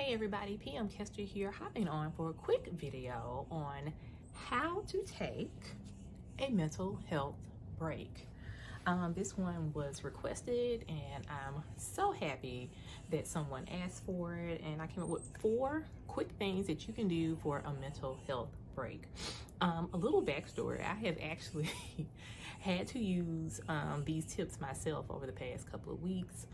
Hey everybody, PM Kester here, hopping on for a quick video on how to take a mental health break. This one was requested and I'm so happy that someone asked for it, and I came up with 4 quick things that you can do for a mental health break. A little backstory, I have actually had to use these tips myself over the past couple of weeks.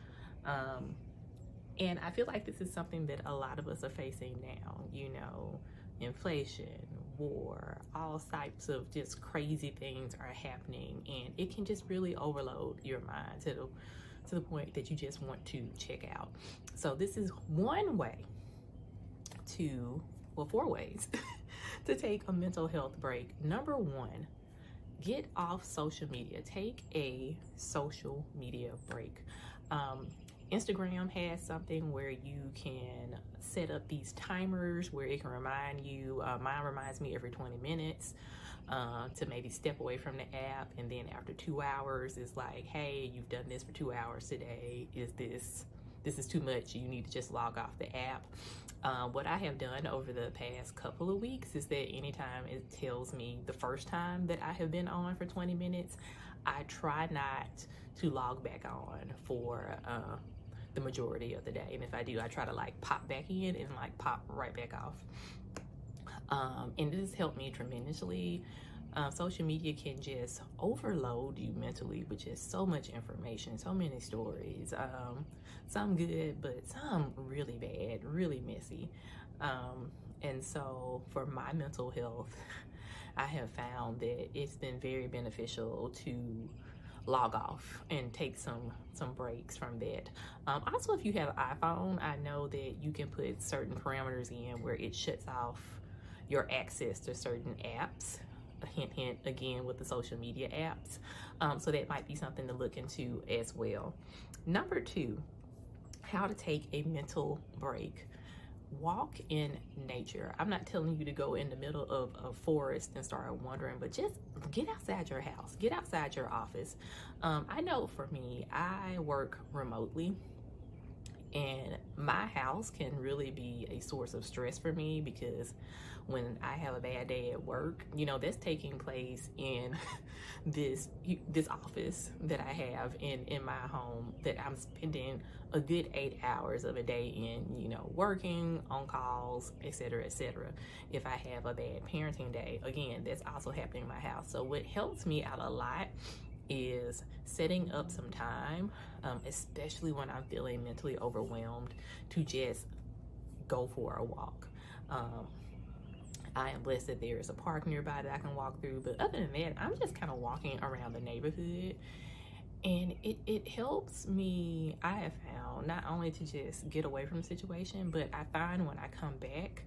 And I feel like this is something that a lot of us are facing now, you know, inflation, war, all types of just crazy things are happening, and it can just really overload your mind to the point that you just want to check out. So this is one way to, well, 4 ways to take a mental health break. Number 1, get off social media. Take a social media break. Instagram has something where you can set up these timers where it can remind you. Mine reminds me every 20 minutes to maybe step away from the app, and then after 2 hours it's like, hey, you've done this for 2 hours today. This is too much. You need to just log off the app. What I have done over the past couple of weeks is that anytime it tells me the first time that I have been on for 20 minutes, I try not to log back on for the majority of the day. And if I do, I try to like pop back in and like pop right back off. And this has helped me tremendously. Social media can just overload you mentally with just so much information, so many stories, some good, but some really bad, really messy. And so for my mental health, I have found that it's been very beneficial to log off and take some breaks from that. Also, if you have an iPhone, I know that you can put certain parameters in where it shuts off your access to certain apps. A hint again with the social media apps. So that might be something to look into as well. Number 2, how to take a mental break. Walk in nature. I'm not telling you to go in the middle of a forest and start wandering, but just get outside your house, get outside your office. I know for me, I work remotely, and my house can really be a source of stress for me, because when I have a bad day at work, you know, that's taking place in this office that I have in my home, that I'm spending a good 8 hours of a day in, you know, working, on calls, etc., etc. If I have a bad parenting day, again, that's also happening in my house. So what helps me out a lot is setting up some time, especially when I'm feeling mentally overwhelmed, to just go for a walk. I am blessed that there is a park nearby that I can walk through, but other than that, I'm just kind of walking around the neighborhood, and it helps me, I have found, not only to just get away from the situation, but I find when I come back,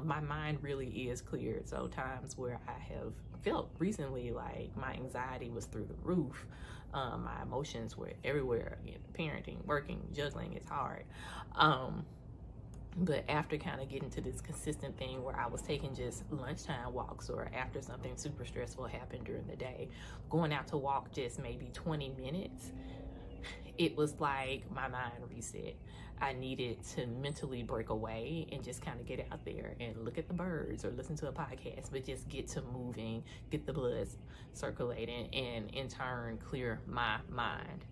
my mind really is cleared. So times where I have felt recently like my anxiety was through the roof, my emotions were everywhere, you know, parenting, working, juggling, it's hard. But after kind of getting to this consistent thing where I was taking just lunchtime walks, or after something super stressful happened during the day, going out to walk just maybe 20 minutes, it was like my mind reset. I needed to mentally break away and just kind of get out there and look at the birds or listen to a podcast, but just get to moving, get the blood circulating, and in turn clear my mind.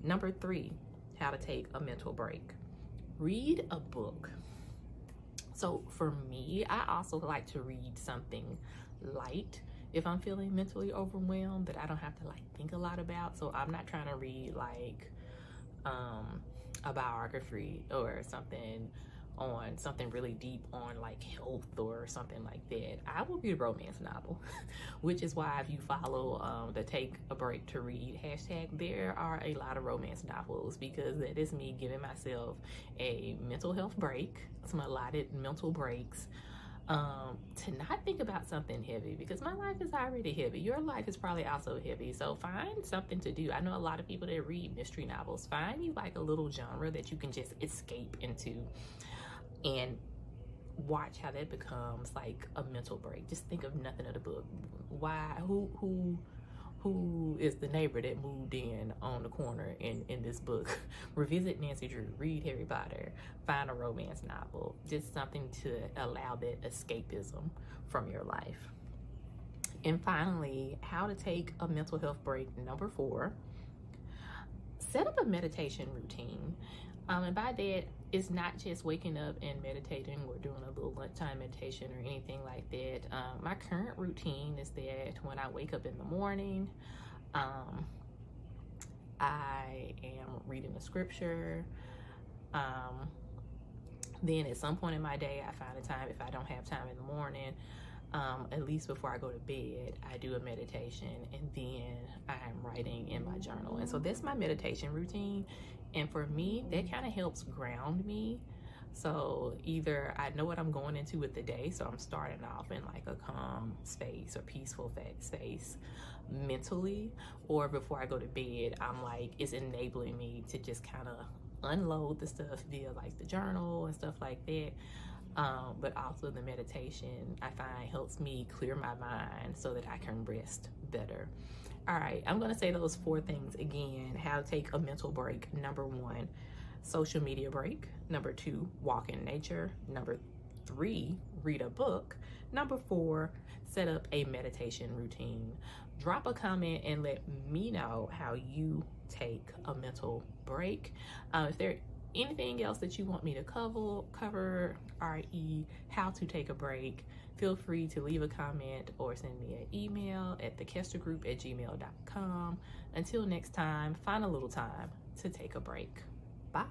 Number 3, how to take a mental break. Read a book. So for me, I also like to read something light if I'm feeling mentally overwhelmed, that I don't have to like think a lot about. So I'm not trying to read like a biography or something on something really deep on like health or something like that. I will read a romance novel, which is why if you follow the Take a Break to Read hashtag, there are a lot of romance novels, because that is me giving myself a mental health break, some allotted mental breaks, to not think about something heavy, because my life is already heavy. Your life is probably also heavy. So find something to do. I know a lot of people that read mystery novels. Find you like a little genre that you can just escape into, and watch how that becomes like a mental break. Just think of nothing of the book. Why, who is the neighbor that moved in on the corner in this book. Revisit Nancy Drew, read Harry Potter, find a romance novel, just something to allow that escapism from your life. And finally, how to take a mental health break, number 4. Set up a meditation routine. And by that, it's not just waking up and meditating or doing a little lunchtime meditation or anything like that. My current routine is that when I wake up in the morning, I am reading the scripture. Then at some point in my day, I find a time, if I don't have time in the morning, at least before I go to bed, I do a meditation, and then I'm writing in my journal. And so that's my meditation routine. And for me, that kind of helps ground me. So either I know what I'm going into with the day, so I'm starting off in like a calm space or peaceful space mentally, or before I go to bed, I'm like, it's enabling me to just kind of unload the stuff via like the journal and stuff like that. But also the meditation, I find, helps me clear my mind so that I can rest better. All right, I'm gonna say those 4 things again. How to take a mental break. Number 1, social media break. Number 2, walk in nature. Number 3, read a book. Number 4, set up a meditation routine. Drop a comment and let me know how you take a mental break. If there anything else that you want me to cover, re how to take a break, feel free to leave a comment or send me an email at thekestergroup@gmail.com. Until next time, find a little time to take a break. Bye.